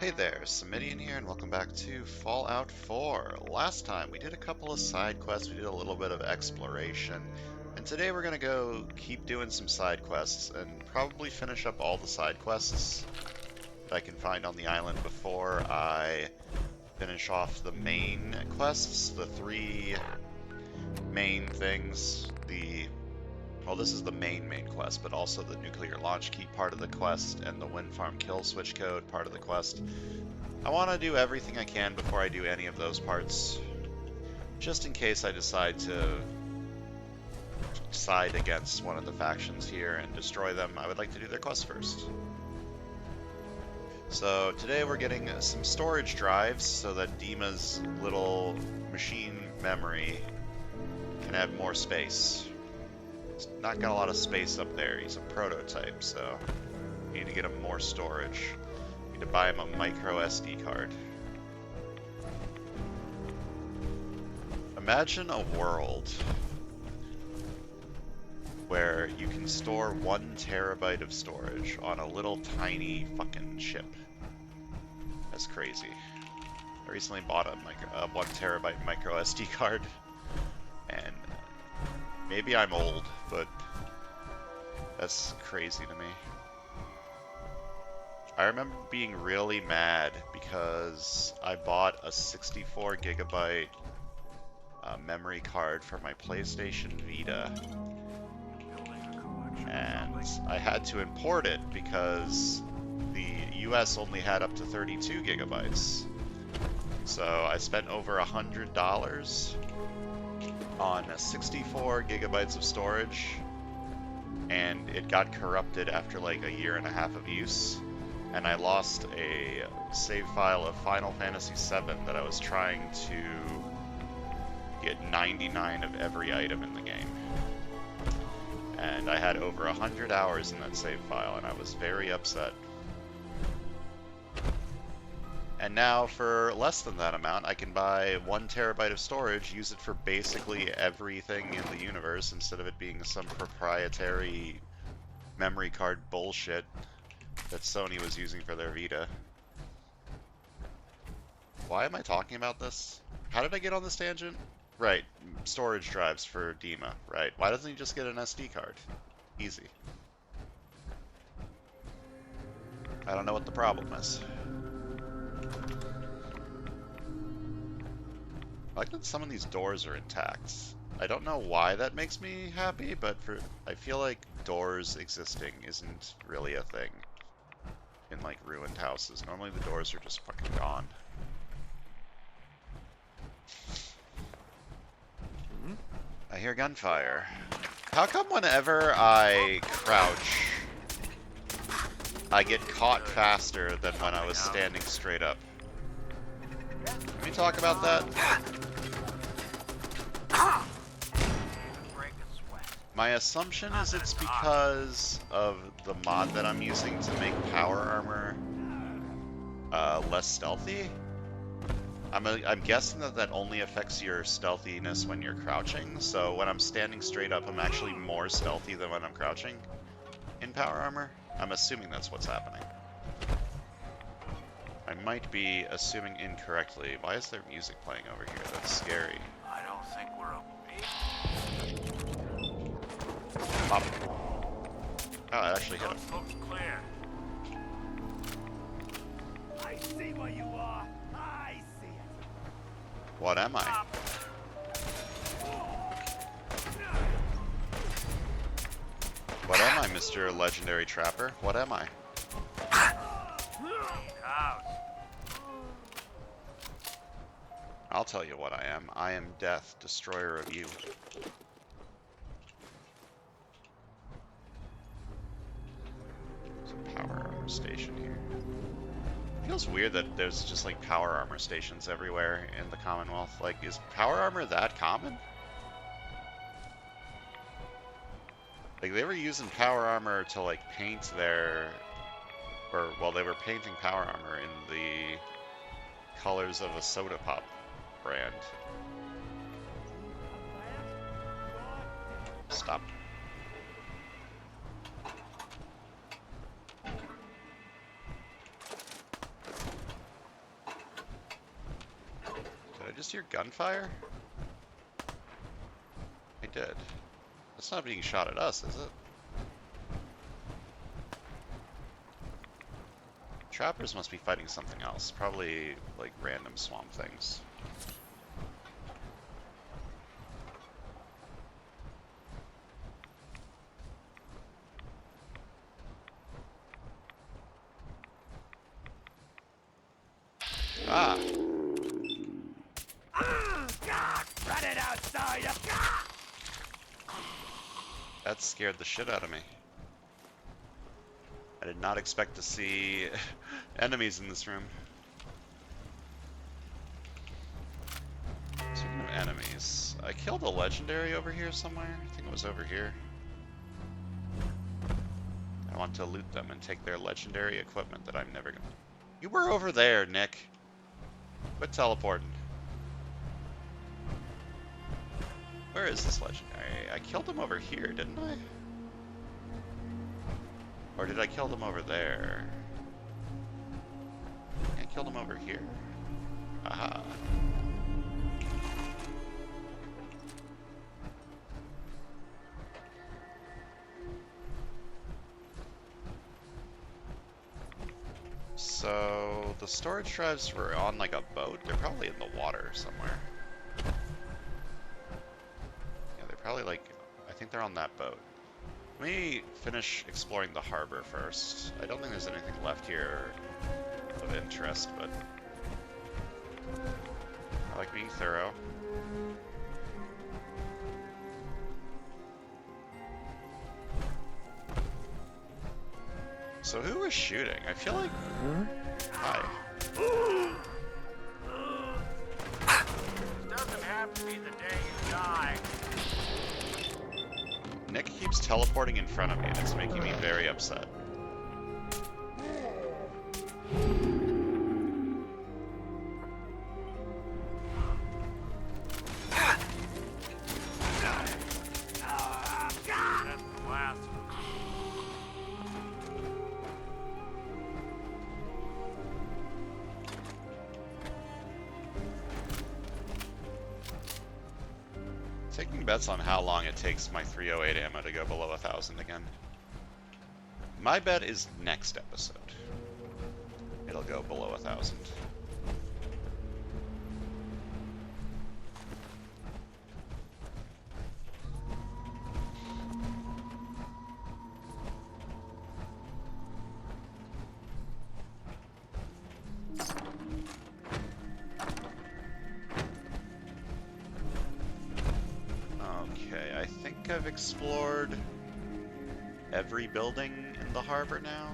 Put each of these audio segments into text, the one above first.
Hey there, Samitian here, and welcome back to Fallout 4. Last time we did a couple of side quests, we did a little bit of exploration, and today we're gonna go keep doing some side quests and probably finish up all the side quests that I can find on the island before I finish off the main quests, the three main things, well, this is the main quest, but also the nuclear launch key part of the quest and the wind farm kill switch code part of the quest. I want to do everything I can before I do any of those parts, just in case I decide to side against one of the factions here and destroy them. I would like to do their quest first. So today we're getting some storage drives so that Dima's little machine memory can have more space. He's not got a lot of space up there. He's a prototype, so we need to get him more storage. We need to buy him a micro SD card. Imagine a world where you can store 1 terabyte of storage on a little tiny fucking chip. That's crazy. I recently bought a 1 terabyte micro SD card, and maybe I'm old, but that's crazy to me. I remember being really mad because I bought a 64 gigabyte memory card for my PlayStation Vita, and I had to import it because the US only had up to 32 gigabytes. So I spent over $100 on 64 gigabytes of storage, and it got corrupted after like a year and a half of use, and I lost a save file of Final Fantasy VII that I was trying to get 99 of every item in the game. And I had over 100 hours in that save file, and I was very upset. And now, for less than that amount, I can buy 1 terabyte of storage, use it for basically everything in the universe, instead of it being some proprietary memory card bullshit that Sony was using for their Vita. Why am I talking about this? How did I get on this tangent? Right, storage drives for Dima, right. Why doesn't he just get an SD card? Easy. I don't know what the problem is. I like that some of these doors are intact. I don't know why that makes me happy, but I feel like doors existing isn't really a thing in like ruined houses. Normally the doors are just fucking gone. I hear gunfire. How come whenever I crouch, I get caught faster than when I was standing straight up? Can we talk about that? My assumption is it's because of the mod that I'm using to make power armor less stealthy. I'm guessing that only affects your stealthiness when you're crouching, so when I'm standing straight up, I'm actually more stealthy than when I'm crouching in power armor. I'm assuming that's what's happening. I might be assuming incorrectly. Why is there music playing over here? That's scary. I don't think we're Pop. Oh, I actually hit him. looks clear. I see what you are. I see it. What am I? What am I, Mr. Legendary Trapper? What am I? House. I'll tell you what I am. I am Death, Destroyer of You. There's a power armor station here. Feels weird that there's just like power armor stations everywhere in the Commonwealth. Like, is power armor that common? Like, they were using power armor to like paint their, they were painting power armor in the colors of a soda pop brand. Stop. just hear gunfire? I did. That's not being shot at us, is it? Trappers must be fighting something else. Probably, like, random swamp things. Ah! Run it outside! That scared the shit out of me. I did not expect to see enemies in this room. Speaking of enemies, I killed a legendary over here somewhere. I think it was over here. I want to loot them and take their legendary equipment that I'm never gonna... You were over there, Nick. Quit teleporting. Where is this legendary? I killed him over here, didn't I? Or did I kill them over there? I killed him over here. Aha. So, the storage drives were on like a boat. They're probably in the water somewhere. Yeah, they're probably like, I think they're on that boat. Let me finish exploring the harbor first. I don't think there's anything left here of interest, but I like being thorough. So who was shooting? I feel like... Hi. Doesn't have to be the day you die. Nick keeps teleporting in front of me, and it's making me very upset. That's the last of them. Taking bets on how long it takes my 308 ammo to go below 1,000 again. My bet is next episode. It'll go below 1,000. Okay, I think I've explored every building in the harbor now.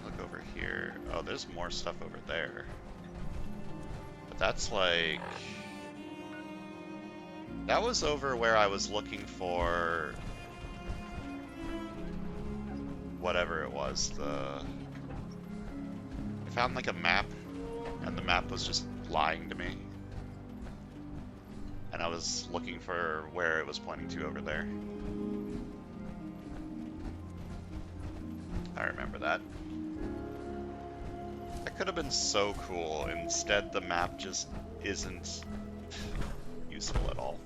Look over here. Oh, there's more stuff over there. But that's like... That was over where I was looking for... whatever it was, I found like a map, and the map was just lying to me. And I was looking for where it was pointing to over there. I remember that. That could have been so cool. Instead, the map just isn't useful at all.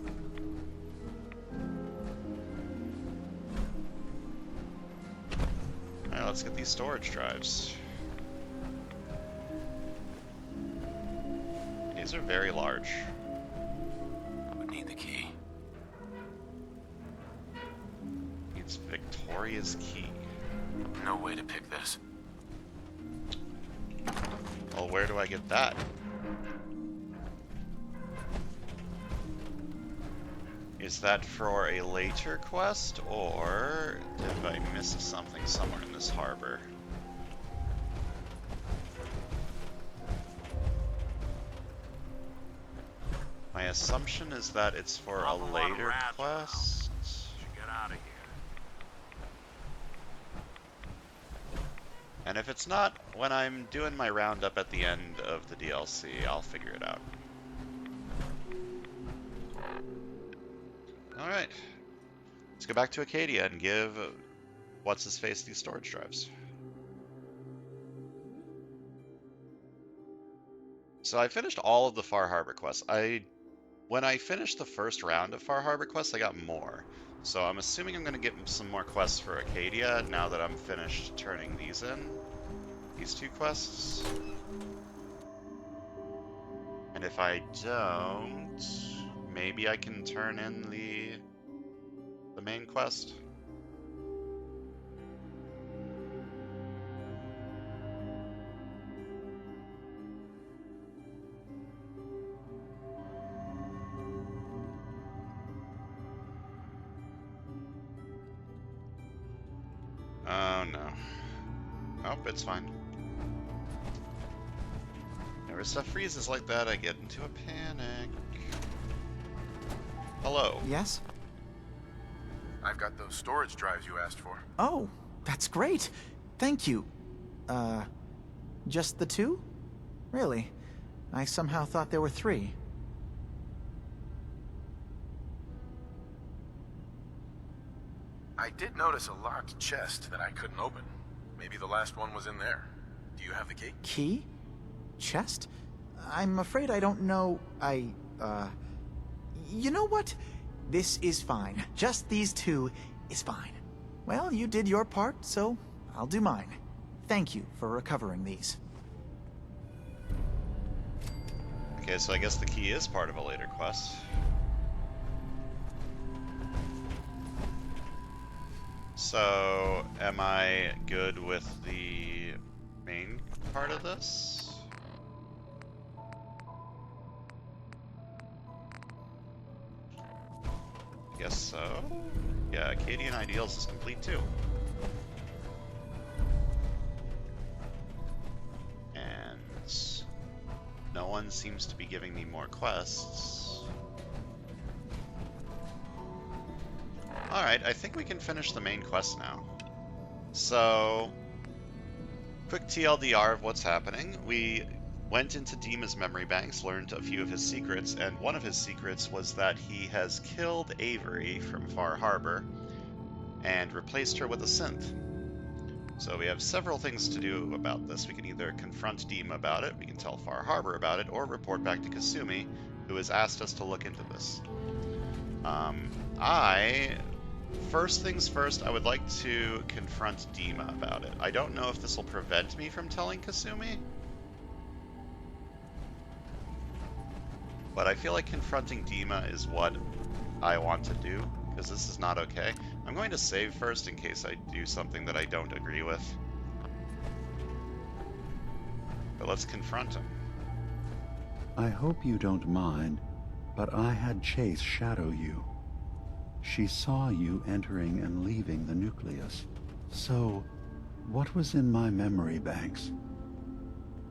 Alright, let's get these storage drives. These are very large. I would need the key. It's Victoria's key. No way to pick this. Well, where do I get that? Is that for a later quest, or have I missed something somewhere in this harbor? My assumption is that it's for a Awful lot of later rats quest. Should get out of here. And if it's not, when I'm doing my roundup at the end of the DLC, I'll figure it out. Alright. Let's go back to Acadia and give what's-his-face these storage drives. So I finished all of the Far Harbor quests. When I finished the first round of Far Harbor quests, I got more. So I'm assuming I'm going to get some more quests for Acadia now that I'm finished turning these in. These two quests. And if I don't, maybe I can turn in the main quest. Oh no. Nope, it's fine. Whenever stuff freezes like that, I get into a panic. Hello. Yes? I've got those storage drives you asked for. Oh, that's great. Thank you. Just the two? Really? I somehow thought there were three. I did notice a locked chest that I couldn't open. Maybe the last one was in there. Do you have the key? Key? Chest? I'm afraid I don't know. You know what? This is fine. Just these two is fine. Well, you did your part, so I'll do mine. Thank you for recovering these. Okay, so I guess the key is part of a later quest. So, am I good with the main part of this? Guess so. Yeah, Acadian Ideals is complete too. And no one seems to be giving me more quests. Alright, I think we can finish the main quest now. So, quick TLDR of what's happening. We went into Dima's memory banks, learned a few of his secrets, and one of his secrets was that he has killed Avery from Far Harbor and replaced her with a synth. So we have several things to do about this. We can either confront Dima about it, we can tell Far Harbor about it, or report back to Kasumi, who has asked us to look into this. First things first, I would like to confront Dima about it. I don't know if this will prevent me from telling Kasumi, but I feel like confronting Dima is what I want to do, because this is not okay. I'm going to save first in case I do something that I don't agree with. But let's confront him. I hope you don't mind, but I had Chase shadow you. She saw you entering and leaving the nucleus. So, what was in my memory banks?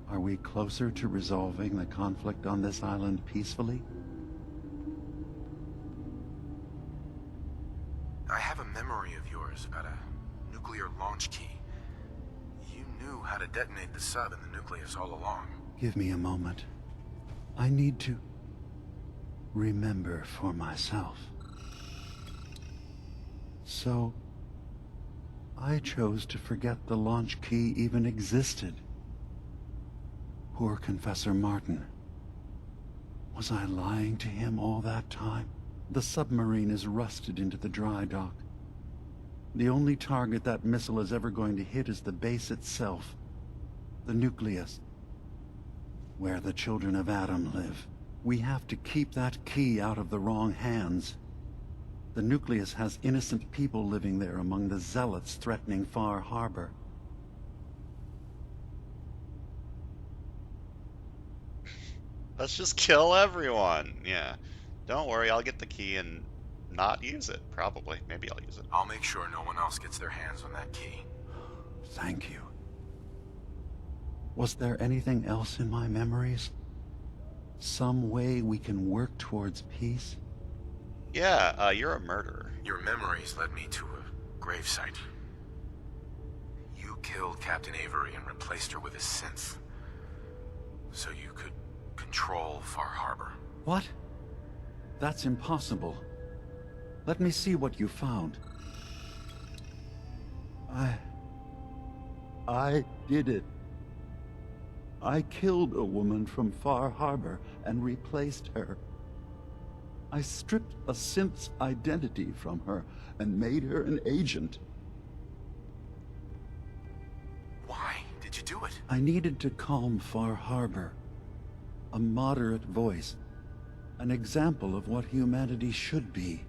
Are we closer to resolving the conflict on this island peacefully? I have a memory of yours about a nuclear launch key. You knew how to detonate the sub in the nucleus all along. Give me a moment. I need to remember for myself. So, I chose to forget the launch key even existed. Poor Confessor Martin. Was I lying to him all that time? The submarine is rusted into the dry dock. The only target that missile is ever going to hit is the base itself. The nucleus. Where the children of Adam live. We have to keep that key out of the wrong hands. The nucleus has innocent people living there among the zealots threatening Far Harbor. Let's just kill everyone. Yeah. Don't worry, I'll get the key and not use it. Probably. Maybe I'll use it. I'll make sure no one else gets their hands on that key. Thank you. Was there anything else in my memories? Some way we can work towards peace? Yeah, you're a murderer. Your memories led me to a gravesite. You killed Captain Avery and replaced her with a synth. So you could control Far Harbor. What? That's impossible. Let me see what you found. I did it. I killed a woman from Far Harbor and replaced her. I stripped a synth's identity from her and made her an agent. Why did you do it? I needed to calm Far Harbor. A moderate voice. An example of what humanity should be.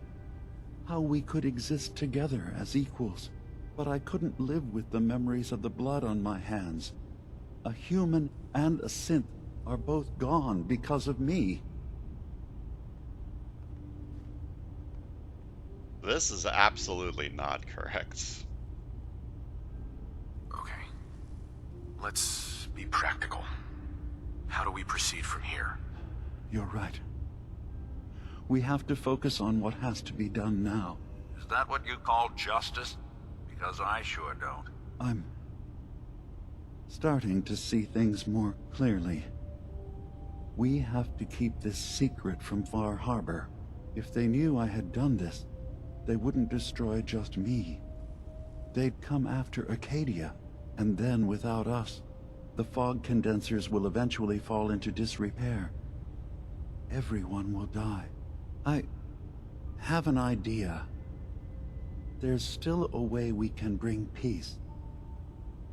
How we could exist together as equals. But I couldn't live with the memories of the blood on my hands. A human and a synth are both gone because of me. This is absolutely not correct. Okay. Let's be practical. How do we proceed from here? You're right. We have to focus on what has to be done now. Is that what you call justice? Because I sure don't. I'm starting to see things more clearly. We have to keep this secret from Far Harbor. If they knew I had done this, they wouldn't destroy just me. They'd come after Acadia, and then without us, the fog condensers will eventually fall into disrepair. Everyone will die. I have an idea. There's still a way we can bring peace.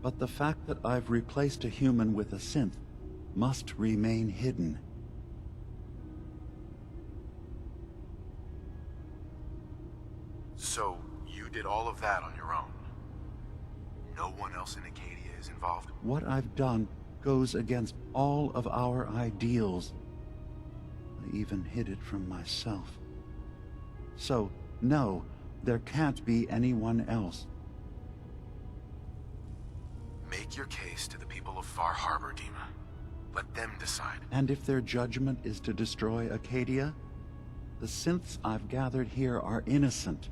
But the fact that I've replaced a human with a synth must remain hidden. So, you did all of that on your own? No one else in Acadia is involved? What I've done goes against all of our ideals. I even hid it from myself. So, no, there can't be anyone else. Make your case to the people of Far Harbor, Dima. Let them decide. And if their judgment is to destroy Acadia, the synths I've gathered here are innocent.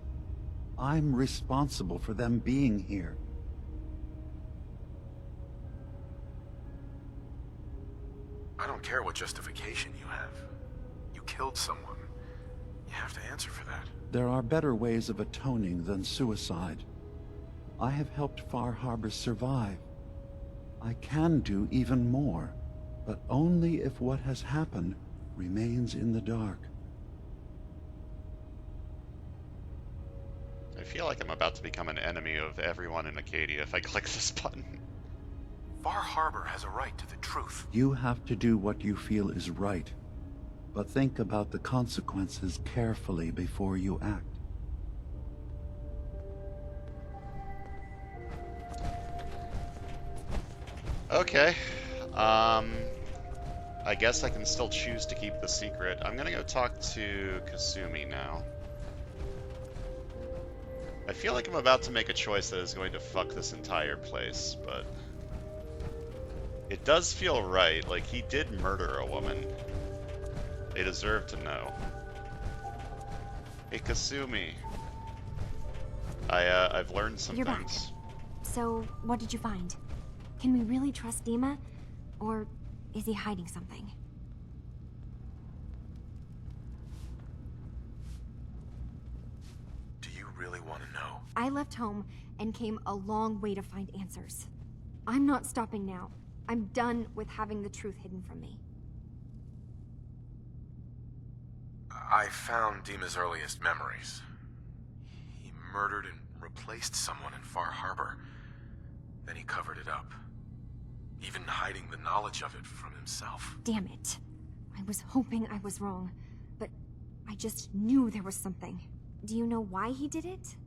I'm responsible for them being here. I don't care what justification you have. You killed someone. You have to answer for that. There are better ways of atoning than suicide. I have helped Far Harbor survive. I can do even more, but only if what has happened remains in the dark. I feel like I'm about to become an enemy of everyone in Acadia if I click this button. Far Harbor has a right to the truth. You have to do what you feel is right, but think about the consequences carefully before you act. Okay. I guess I can still choose to keep the secret. I'm gonna go talk to Kasumi now. I feel like I'm about to make a choice that is going to fuck this entire place, but it does feel right. Like, he did murder a woman. They deserve to know. Hey, Kasumi. I've learned some You're things. back. So, what did you find? Can we really trust Dima? Or is he hiding something? Do you really want to know? I left home and came a long way to find answers. I'm not stopping now. I'm done with having the truth hidden from me. I found Dima's earliest memories. He murdered and replaced someone in Far Harbor. Then he covered it up, even hiding the knowledge of it from himself. Damn it. I was hoping I was wrong, but I just knew there was something. Do you know why he did it?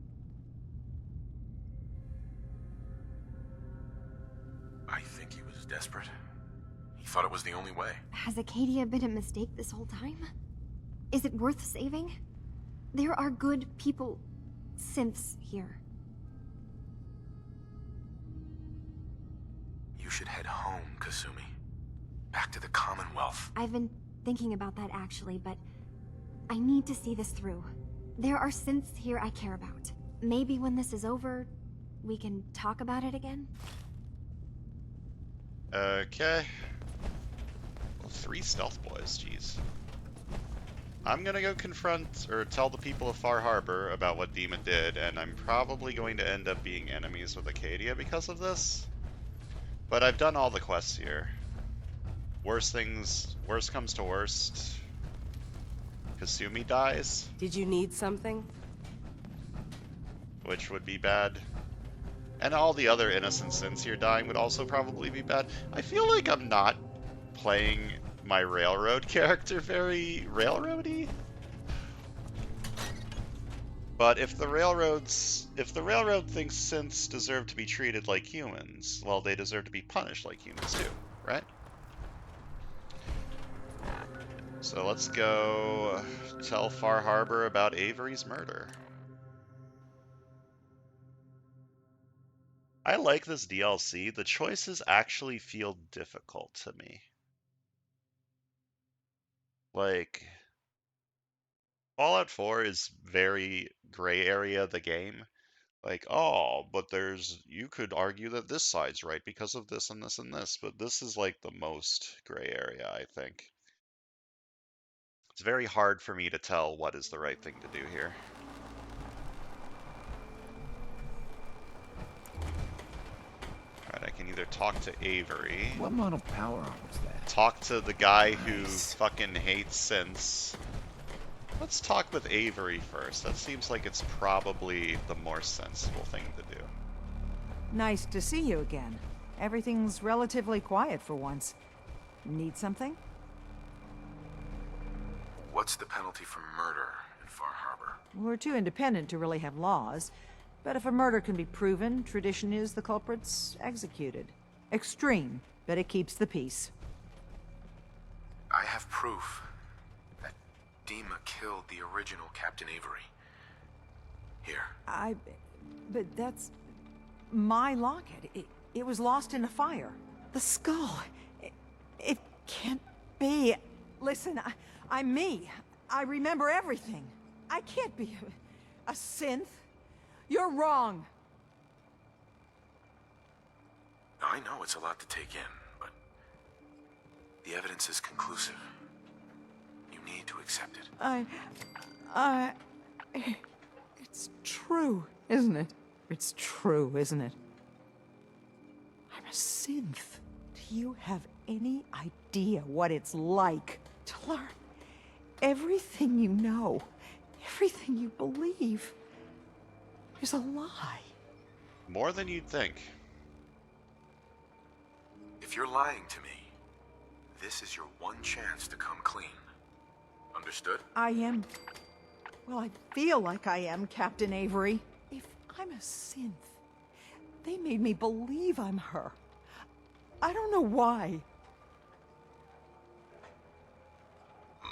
I think he was desperate. He thought it was the only way. Has Acadia been a mistake this whole time? Is it worth saving? There are good people, synths here. You should head home, Kasumi. Back to the Commonwealth. I've been thinking about that actually, but I need to see this through. There are synths here I care about. Maybe when this is over, we can talk about it again? Okay. Well, 3 stealth boys, jeez. I'm gonna go confront, or tell the people of Far Harbor about what Dima did, and I'm probably going to end up being enemies with Acadia because of this. But I've done all the quests here. worst comes to worst, Kasumi dies, Did you need something? which would be bad. And all the other innocent sins here dying would also probably be bad. I feel like I'm not playing my railroad character very railroady. But if the railroad thinks synths deserve to be treated like humans, well, they deserve to be punished like humans too, right? So let's go tell Far Harbor about Avery's murder. I like this DLC. The choices actually feel difficult to me. Like, Fallout 4 is very gray area the game. Like, oh, but you could argue that this side's right because of this and this and this, but this is like the most gray area, I think. It's very hard for me to tell what is the right thing to do here. Alright, I can either talk to Avery, What model power armor was that? talk to the guy who Nice. fucking hates synths. Let's talk with Avery first. That seems like it's probably the more sensible thing to do. Nice to see you again. Everything's relatively quiet for once. Need something? What's the penalty for murder in Far Harbor? We're too independent to really have laws. But if a murder can be proven, tradition is the culprit's executed. Extreme, but it keeps the peace. I have proof that Dima killed the original Captain Avery. Here. But that's... my locket. It was lost in a fire. The skull. It can't be. Listen, I'm me. I remember everything. I can't be a synth. You're wrong. I know it's a lot to take in, but the evidence is conclusive. You need to accept it. It's true, isn't it? It's true, isn't it? I'm a synth. Do you have any idea what it's like to learn everything you know, everything you believe is a lie? More than you'd think. If you're lying to me, this is your one chance to come clean. Understood? I am... well, I feel like I am, Captain Avery. If I'm a synth, they made me believe I'm her. I don't know why.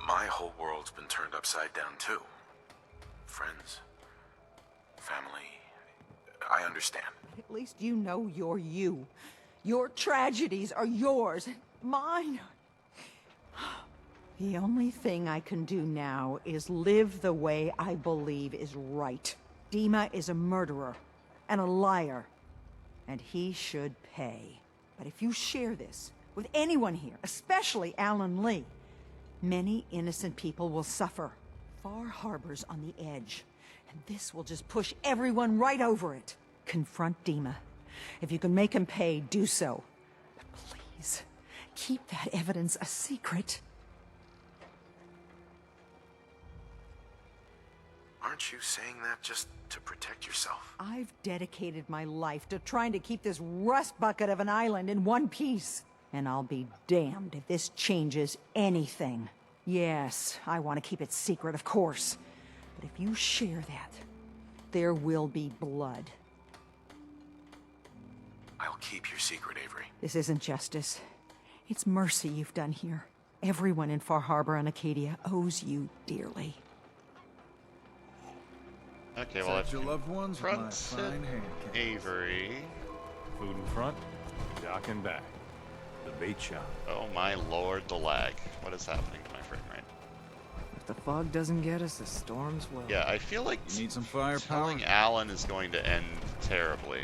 My whole world's been turned upside down too. Friends, family, I understand. At least you know you're you. Your tragedies are yours, and mine. The only thing I can do now is live the way I believe is right. Dima is a murderer and a liar, and he should pay. But if you share this with anyone here, especially Alan Lee, many innocent people will suffer. Far Harbor's on the edge, and this will just push everyone right over it. Confront Dima. If you can make him pay, do so. But please, keep that evidence a secret. Aren't you saying that just to protect yourself? I've dedicated my life to trying to keep this rust bucket of an island in one piece. And I'll be damned if this changes anything. Yes, I want to keep it secret, of course. But if you share that, there will be blood. I'll keep your secret, Avery. This isn't justice. It's mercy you've done here. Everyone in Far Harbor and Acadia owes you dearly. Okay, well, I've Your loved ones with my confronted fine hand cannons. Avery. Food in front, dock and back. The bait shop. Oh my lord, the lag. What is happening to my frame rate? If the fog doesn't get us, the storms will. Yeah, I feel like You need some firepower? telling Alan is going to end terribly.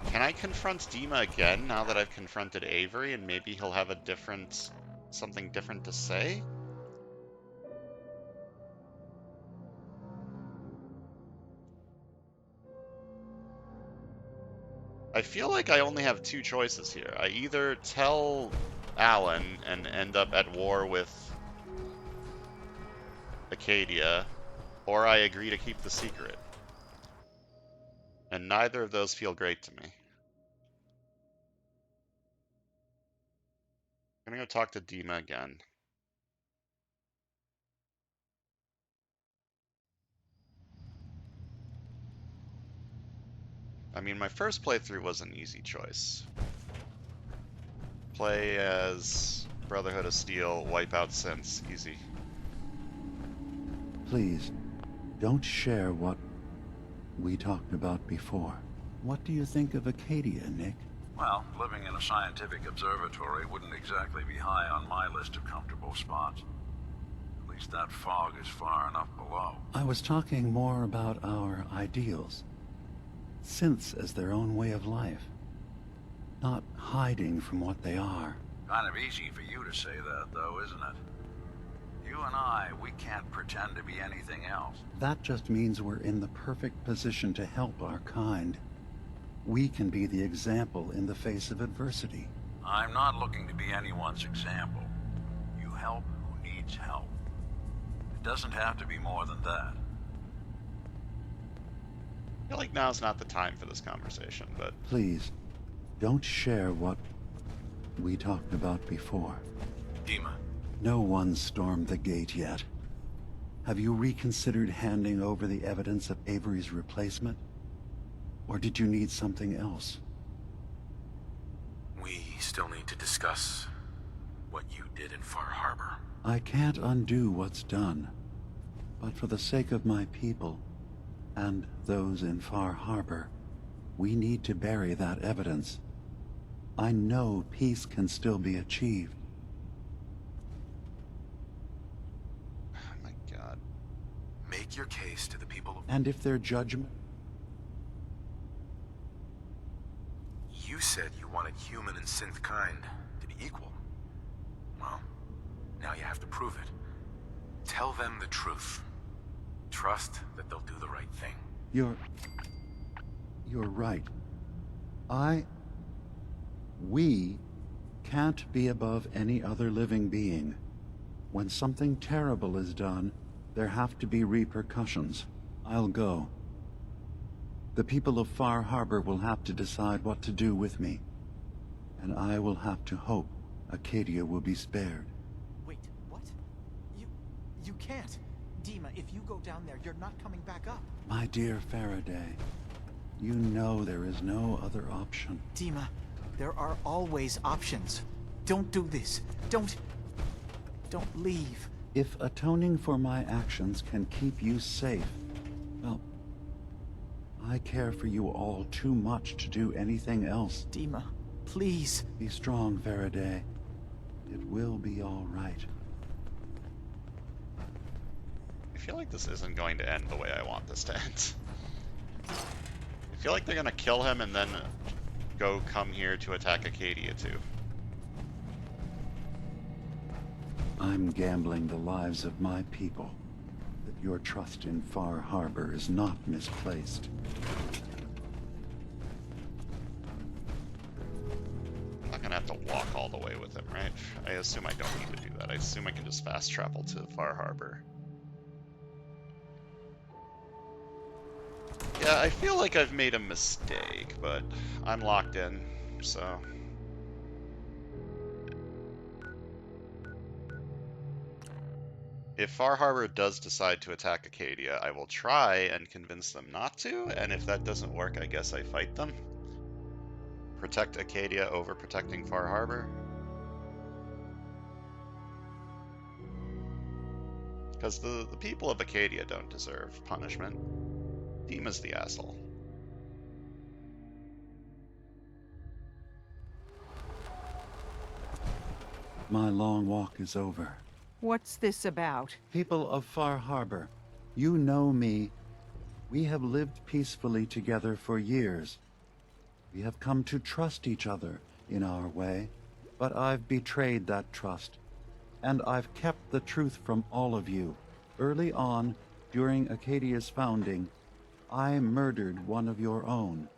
Can I confront Dima again now that I've confronted Avery, and maybe he'll have something different to say? I feel like I only have two choices here. I either tell Alan and end up at war with Acadia, or I agree to keep the secret. And neither of those feel great to me. I'm gonna go talk to Dima again. I mean, my first playthrough was an easy choice. Play as Brotherhood of Steel, wipe out synths, easy. Please, don't share what we talked about before. What do you think of Acadia, Nick? Well, living in a scientific observatory wouldn't exactly be high on my list of comfortable spots. At least that fog is far enough below. I was talking more about our ideals. Synths as their own way of life. Not hiding from what they are. Kind of easy for you to say that, though, isn't it? You and I, we can't pretend to be anything else. That just means we're in the perfect position to help our kind. We can be the example in the face of adversity. I'm not looking to be anyone's example. You help who needs help. It doesn't have to be more than that. I feel like now's not the time for this conversation, but... Please, don't share what we talked about before. Dima. No one stormed the gate yet. Have you reconsidered handing over the evidence of Avery's replacement? Or did you need something else? We still need to discuss what you did in Far Harbor. I can't undo what's done. But for the sake of my people, and those in Far Harbor, we need to bury that evidence. I know peace can still be achieved. Oh my god. Make your case to the people of... And if their judgment... You said you wanted human and synth kind to be equal. Well, now you have to prove it. Tell them the truth. Trust that they'll do the right thing. You're right. We can't be above any other living being. When something terrible is done, there have to be repercussions. I'll go. The people of Far Harbor will have to decide what to do with me. And I will have to hope Acadia will be spared. Wait, what? You can't. Dima, if you go down there, you're not coming back up. My dear Faraday, you know there is no other option. Dima, there are always options. Don't do this. Don't leave. If atoning for my actions can keep you safe, well, I care for you all too much to do anything else. Dima, please. Be strong, Faraday. It will be all right. I feel like this isn't going to end the way I want this to end. I feel like they're gonna kill him and then come here to attack Acadia too. I'm gambling the lives of my people. That your trust in Far Harbor is not misplaced. I'm not gonna have to walk all the way with him, right? I assume I don't need to do that. I assume I can just fast travel to Far Harbor. Yeah, I feel like I've made a mistake, but I'm locked in, so... If Far Harbor does decide to attack Acadia, I will try and convince them not to, and if that doesn't work, I guess I fight them. Protect Acadia over protecting Far Harbor. Because the people of Acadia don't deserve punishment. Dima's the asshole. My long walk is over. What's this about? People of Far Harbor, you know me. We have lived peacefully together for years. We have come to trust each other in our way, but I've betrayed that trust. And I've kept the truth from all of you. Early on, during Acadia's founding, I murdered one of your own.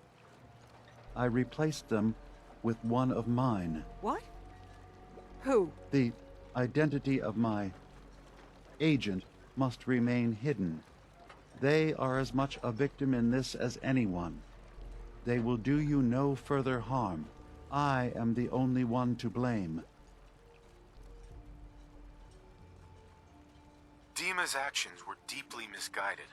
I replaced them with one of mine. What? Who? The identity of my agent must remain hidden. They are as much a victim in this as anyone. They will do you no further harm. I am the only one to blame. Dima's actions were deeply misguided,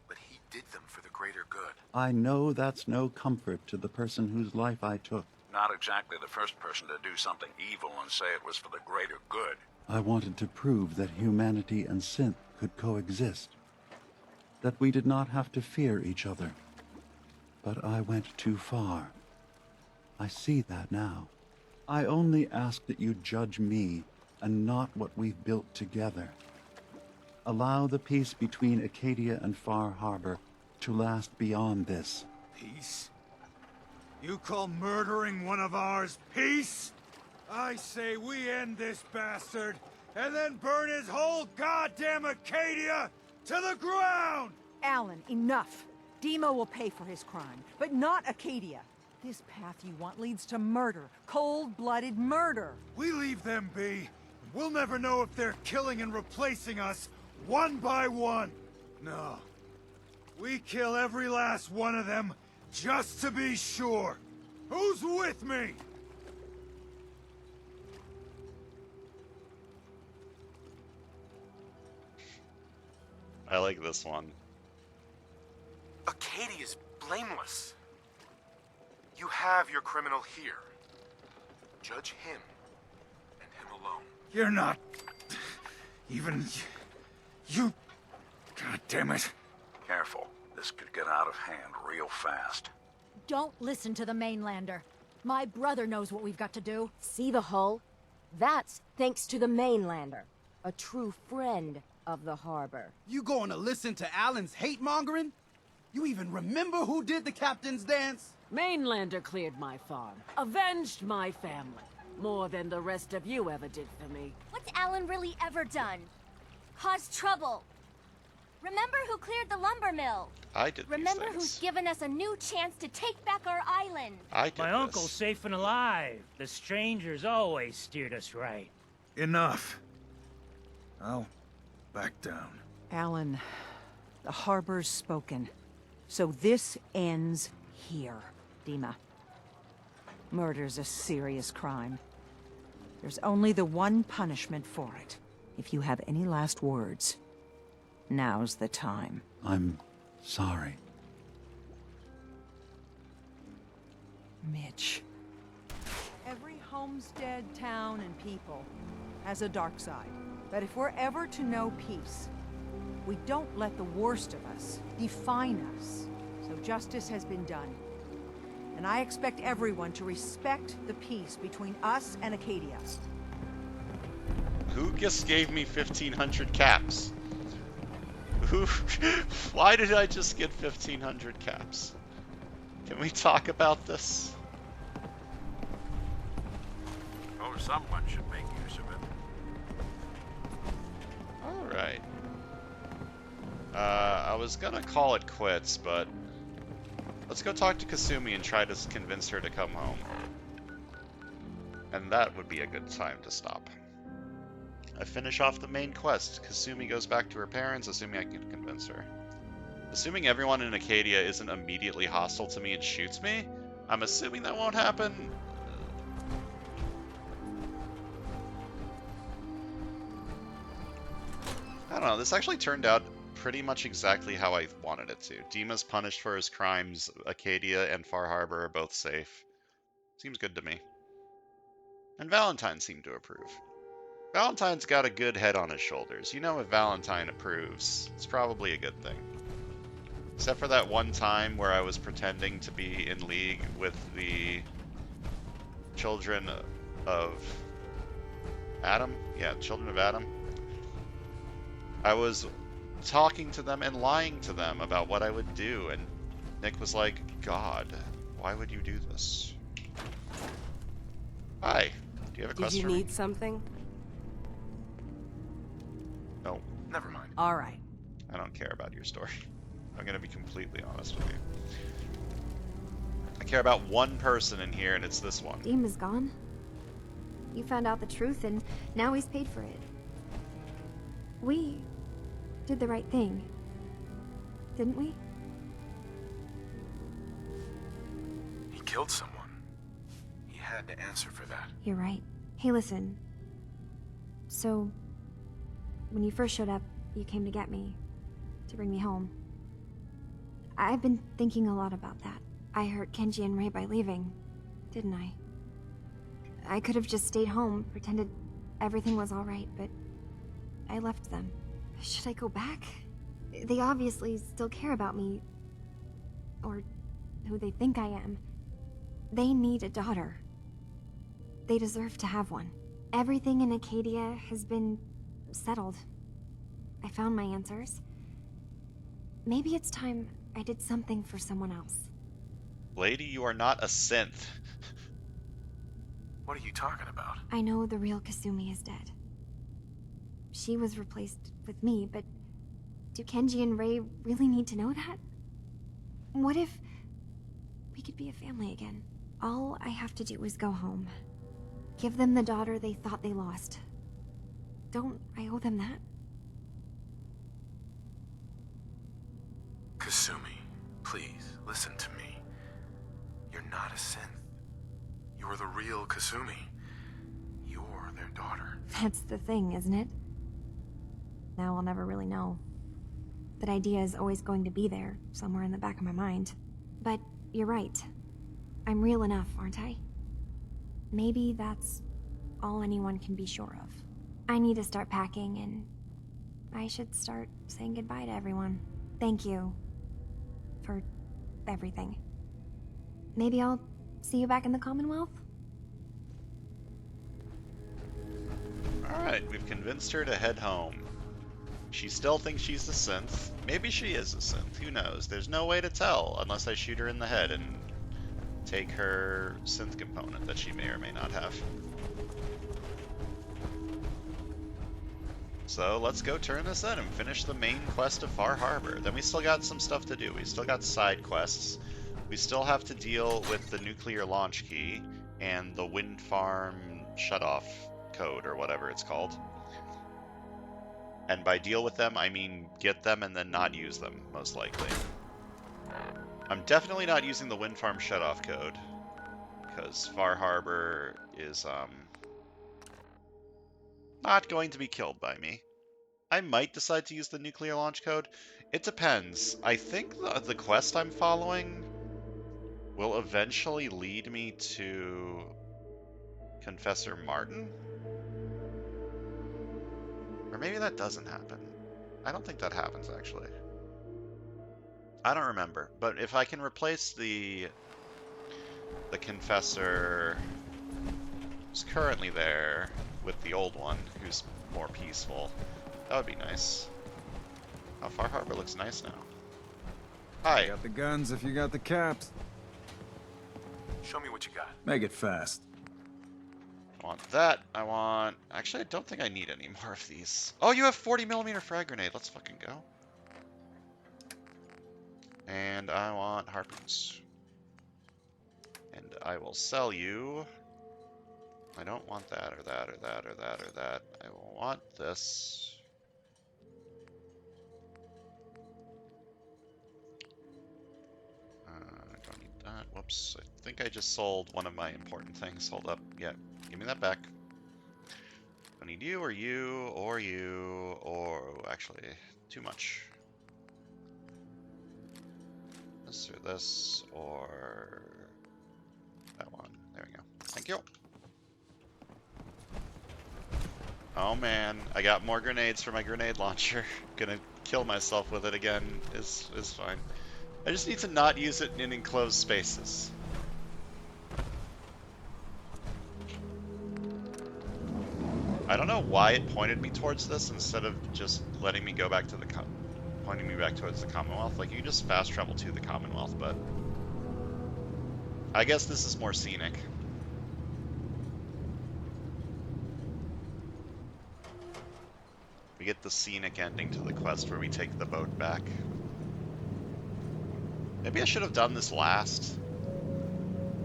but he did them for the greater good. I know that's no comfort to the person whose life I took. Not exactly the first person to do something evil and say it was for the greater good. I wanted to prove that humanity and synth could coexist. That we did not have to fear each other. But I went too far. I see that now. I only ask that you judge me and not what we've built together. Allow the peace between Acadia and Far Harbor to last beyond this. Peace? You call murdering one of ours peace? I say we end this bastard, and then burn his whole goddamn Acadia to the ground! Alan, enough. Dima will pay for his crime, but not Acadia. This path you want leads to murder. Cold-blooded murder. We leave them be. We'll never know if they're killing and replacing us one by one. No. We kill every last one of them just to be sure. Who's with me? I like this one. Acadia's blameless. You have your criminal here. Judge him, and him alone. You're not... even... you... God damn it. Careful. This could get out of hand real fast. Don't listen to the mainlander. My brother knows what we've got to do. See the hull? That's thanks to the mainlander. A true friend of the harbor. You going to listen to Alan's hate-mongering? You even remember who did the captain's dance? Mainlander cleared my farm, avenged my family, more than the rest of you ever did for me. What's Alan really ever done? Caused trouble. Remember who cleared the lumber mill? I did Remember these who's things. given us a new chance to take back our island? I did My this. uncle's safe and alive. The strangers always steered us right. Enough. I'll back down. Alan, the harbor's spoken. So this ends here, Dima. Murder's a serious crime. There's only the one punishment for it. If you have any last words, now's the time. I'm sorry. Mitch. Every homestead, town, and people has a dark side. But if we're ever to know peace, we don't let the worst of us define us. So justice has been done. And I expect everyone to respect the peace between us and Acadia. Who just gave me 1,500 caps? Who? Why did I just get 1,500 caps? Can we talk about this? Oh, someone should make use of it. Alright. I was gonna call it quits, but let's go talk to Kasumi and try to convince her to come home. And that would be a good time to stop. I finish off the main quest. Kasumi goes back to her parents, assuming I can convince her. Assuming everyone in Acadia isn't immediately hostile to me and shoots me, I'm assuming that won't happen. I don't know, this actually turned out pretty much exactly how I wanted it to. Dima's punished for his crimes, Acadia and Far Harbor are both safe. Seems good to me. And Valentine seemed to approve. Valentine's got a good head on his shoulders. You know if Valentine approves, it's probably a good thing. Except for that one time where I was pretending to be in league with the children of Adam? Yeah, children of Adam. I was talking to them and lying to them about what I would do, and Nick was like, God, why would you do this? Hi, do you have a Did question you for me? need something? No. Never mind. All right. I don't care about your story. I'm gonna be completely honest with you. I care about one person in here, and it's this one. Dima's gone. You found out the truth, and now he's paid for it. We did the right thing, didn't we? He killed someone. He had to answer for that. You're right. Hey, listen. So, when you first showed up, you came to get me, to bring me home. I've been thinking a lot about that. I hurt Kenji and Ray by leaving, didn't I? I could have just stayed home, pretended everything was alright, but I left them. Should I go back? They obviously still care about me. Or who they think I am. They need a daughter. They deserve to have one. Everything in Acadia has been settled. I found my answers. Maybe it's time I did something for someone else. Lady, you are not a synth. What are you talking about? I know the real Kasumi is dead. She was replaced with me, but do Kenji and Ray really need to know that? What if we could be a family again? All I have to do is go home. Give them the daughter they thought they lost. Don't I owe them that? Kasumi, please, listen to me. You're not a synth. You're the real Kasumi. You're their daughter. That's the thing, isn't it? Now I'll never really know. That idea is always going to be there, somewhere in the back of my mind. But you're right. I'm real enough, aren't I? Maybe that's all anyone can be sure of. I need to start packing, and I should start saying goodbye to everyone. Thank you for everything. Maybe I'll see you back in the Commonwealth? Alright, we've convinced her to head home. She still thinks she's a synth. Maybe she is a synth, who knows? There's no way to tell unless I shoot her in the head and take her synth component that she may or may not have. So let's go turn this in and finish the main quest of Far Harbor. Then we still got some stuff to do. We still got side quests. We still have to deal with the nuclear launch key and the wind farm shutoff code or whatever it's called. And by deal with them, I mean get them and then not use them, most likely. I'm definitely not using the wind farm shutoff code, because Far Harbor is not going to be killed by me. I might decide to use the nuclear launch code. It depends. I think the quest I'm following will eventually lead me to Confessor Martin? Or maybe that doesn't happen. I don't think that happens, actually. I don't remember. But if I can replace the Confessor who's currently there with the old one, who's more peaceful, that would be nice. Oh, Far Harbor looks nice now. Hi. You got the guns if you got the caps. Show me what you got. Make it fast. I want that. I want... Actually, I don't think I need any more of these. Oh, you have 40mm frag grenade. Let's fucking go. And I want harpoons. And I will sell you... I don't want that, or that, or that, or that, or that. I will want this. I don't need that. Whoops. I think I just sold one of my important things. Hold up. Yeah. Give me that back. I need you, or you, or you, or... Actually, too much. This, or this, or... that one. There we go. Thank you. Oh man, I got more grenades for my grenade launcher. Gonna kill myself with it again is fine. I just need to not use it in enclosed spaces. I don't know why it pointed me towards this instead of just letting me go back to the pointing me back towards the Commonwealth. Like, you can just fast travel to the Commonwealth, but I guess this is more scenic. We get the scenic ending to the quest where we take the boat back. Maybe I should have done this last,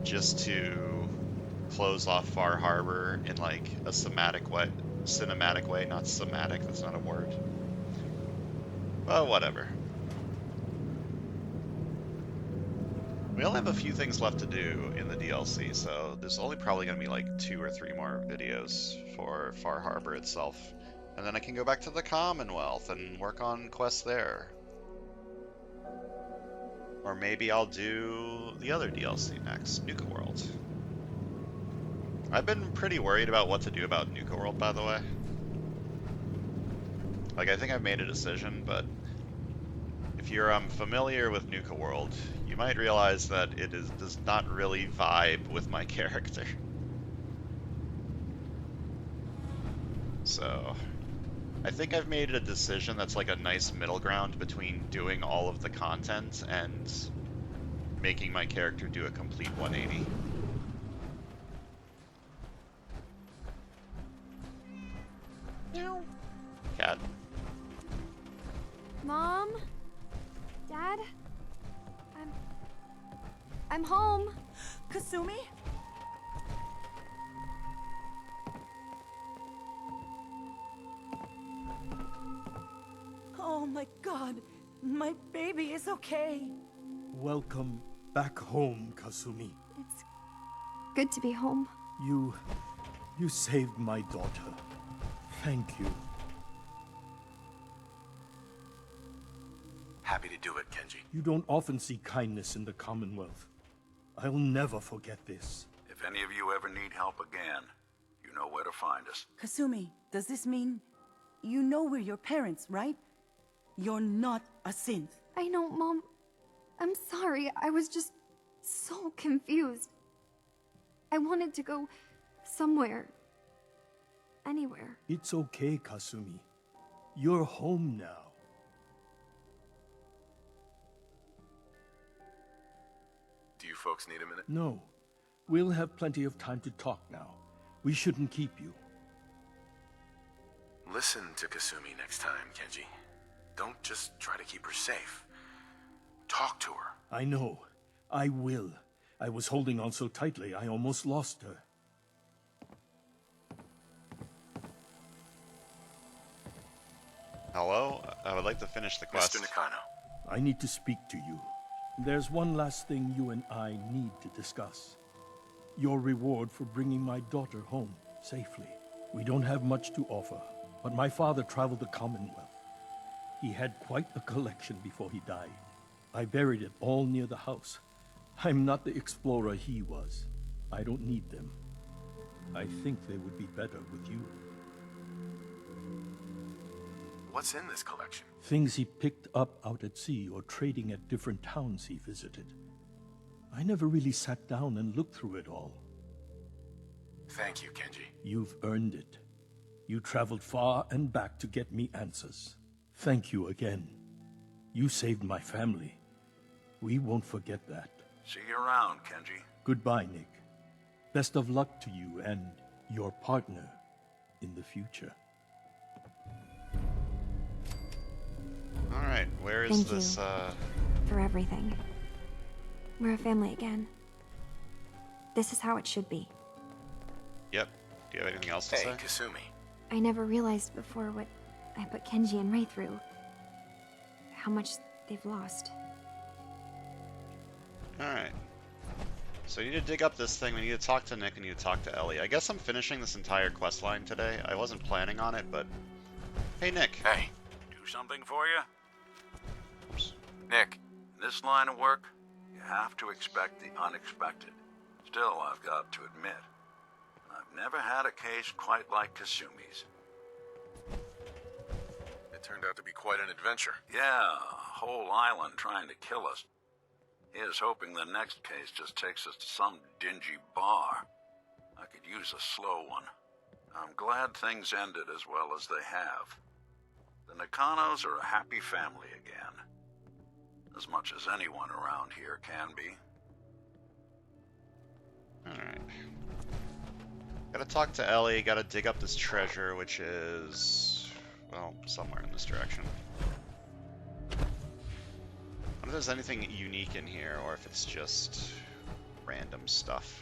just to close off Far Harbor in like a cinematic way, not somatic, that's not a word. Well, whatever. We only have a few things left to do in the DLC, so there's only probably going to be like 2 or 3 more videos for Far Harbor itself. And then I can go back to the Commonwealth and work on quests there. Or maybe I'll do the other DLC next, Nuka World. I've been pretty worried about what to do about Nuka World, by the way. Like, I think I've made a decision, but if you're familiar with Nuka World, you might realize that does not really vibe with my character. So, I think I've made a decision that's like a nice middle ground between doing all of the content and making my character do a complete 180. Cat. Mom? Dad? I'm home. Kasumi? Oh my god, my baby is okay. Welcome back home, Kasumi. It's good to be home. You saved my daughter. Thank you. Happy to do it, Kenji. You don't often see kindness in the Commonwealth. I'll never forget this. If any of you ever need help again, you know where to find us. Kasumi, does this mean you know we're your parents, right? You're not a synth. I know, Mom. I'm sorry. I was just so confused. I wanted to go somewhere. Anywhere. It's okay, Kasumi. You're home now. Do you folks need a minute? No. We'll have plenty of time to talk now. We shouldn't keep you. Listen to Kasumi next time, Kenji. Don't just try to keep her safe. Talk to her. I know. I will. I was holding on so tightly, I almost lost her. Hello? I would like to finish the quest. Mr. Nakano. I need to speak to you. There's one last thing you and I need to discuss. Your reward for bringing my daughter home safely. We don't have much to offer, but my father traveled the Commonwealth. He had quite a collection before he died. I buried it all near the house. I'm not the explorer he was. I don't need them. I think they would be better with you. What's in this collection? Things he picked up out at sea or trading at different towns he visited. I never really sat down and looked through it all. Thank you, Kenji. You've earned it. You traveled far and back to get me answers. Thank you again. You saved my family. We won't forget that. See you around, Kenji. Goodbye, Nick. Best of luck to you and your partner in the future. Alright, where is Thank this, you for everything. We're a family again. This is how it should be. Yep. Do you have anything else to say? Hey, Kasumi. I never realized before what I put Kenji and Ray through. How much they've lost. Alright. So we need to dig up this thing, we need to talk to Nick, and we need to talk to Ellie. I guess I'm finishing this entire quest line today. I wasn't planning on it, but... Hey, Nick. Hey. Do something for you? Nick. In this line of work, you have to expect the unexpected. Still, I've got to admit, I've never had a case quite like Kasumi's. It turned out to be quite an adventure. Yeah, a whole island trying to kill us. Here's hoping the next case just takes us to some dingy bar. I could use a slow one. I'm glad things ended as well as they have. The Nakanos are a happy family again. As much as anyone around here can be. Alright. Gotta talk to Ellie, gotta dig up this treasure, which is... well, somewhere in this direction. I wonder if there's anything unique in here, or if it's just random stuff.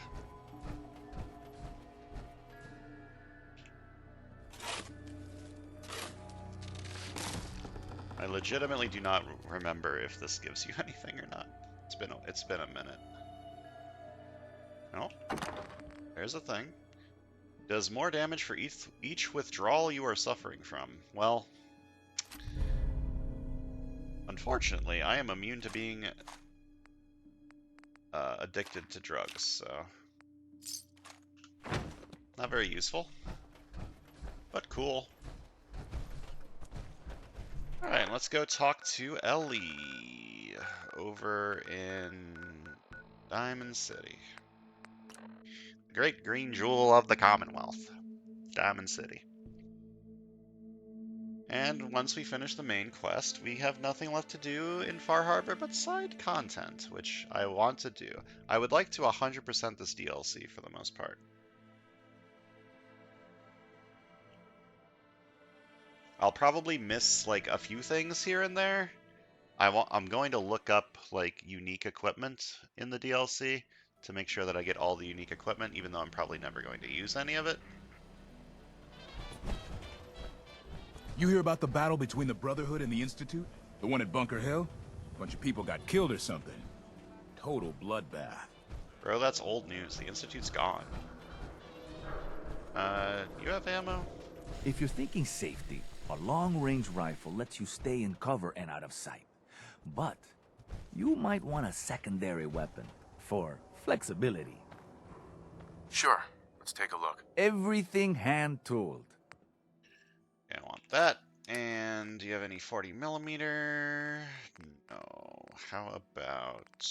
I legitimately do not remember if this gives you anything or not. It's been a minute. Oh, there's a thing. Does more damage for each withdrawal you are suffering from. Well, unfortunately, I am immune to being addicted to drugs, so not very useful, but cool. Alright, let's go talk to Ellie over in Diamond City. The great green jewel of the Commonwealth. Diamond City. And once we finish the main quest, we have nothing left to do in Far Harbor but side content, which I want to do. I would like to 100% this DLC for the most part. I'll probably miss like a few things here and there. I'm going to look up like unique equipment in the DLC to make sure that I get all the unique equipment, even though I'm probably never going to use any of it. You hear about the battle between the Brotherhood and the Institute? The one at Bunker Hill? A bunch of people got killed or something. Total bloodbath. Bro, that's old news. The Institute's gone. You have ammo? If you're thinking safety, a long-range rifle lets you stay in cover and out of sight. But you might want a secondary weapon for flexibility. Sure, let's take a look. Everything hand-tooled. I want that. And do you have any 40 millimeter? No. How about...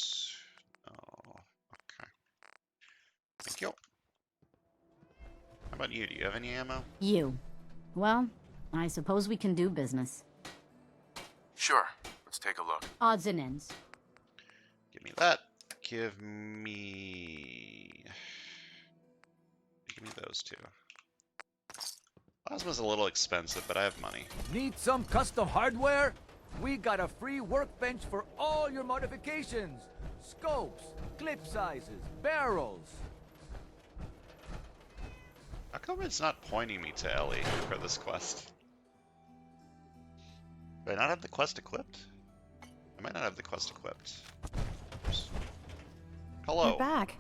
Oh, okay. Thank you. How about you? Do you have any ammo? You. Well, I suppose we can do business. Sure, let's take a look. Odds and ends. Give me that. Give me those two. Plasma's a little expensive, but I have money. Need some custom hardware? We got a free workbench for all your modifications. Scopes, clip sizes, barrels. How come it's not pointing me to Ellie for this quest? Do I not have the quest equipped? I might not have the quest equipped. Oops. Hello. You're back.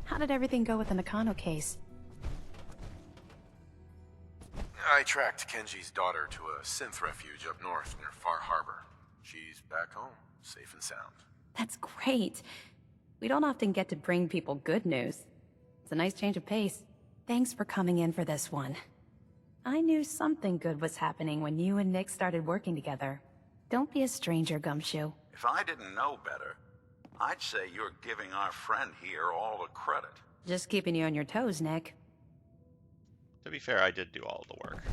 How did everything go with the Nakano case? I tracked Kenji's daughter to a synth refuge up north near Far Harbor. She's back home, safe and sound. That's great. We don't often get to bring people good news. It's a nice change of pace. Thanks for coming in for this one. I knew something good was happening when you and Nick started working together. Don't be a stranger, Gumshoe. If I didn't know better, I'd say you're giving our friend here all the credit. Just keeping you on your toes, Nick. To be fair, I did do all of the work.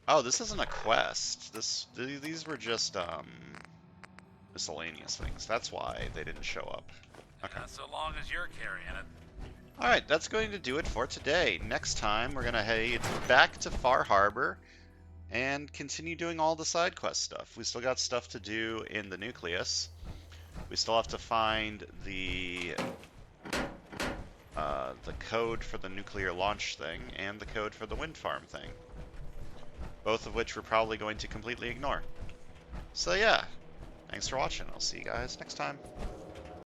Oh, this isn't a quest. These were just miscellaneous things. That's why they didn't show up. Okay. Not so long as you're carrying it. Alright, that's going to do it for today. Next time, we're going to head back to Far Harbor and continue doing all the side quest stuff. We still got stuff to do in the Nucleus. We still have to find the code for the nuclear launch thing and the code for the wind farm thing. Both of which we're probably going to completely ignore. So yeah, thanks for watching. I'll see you guys next time.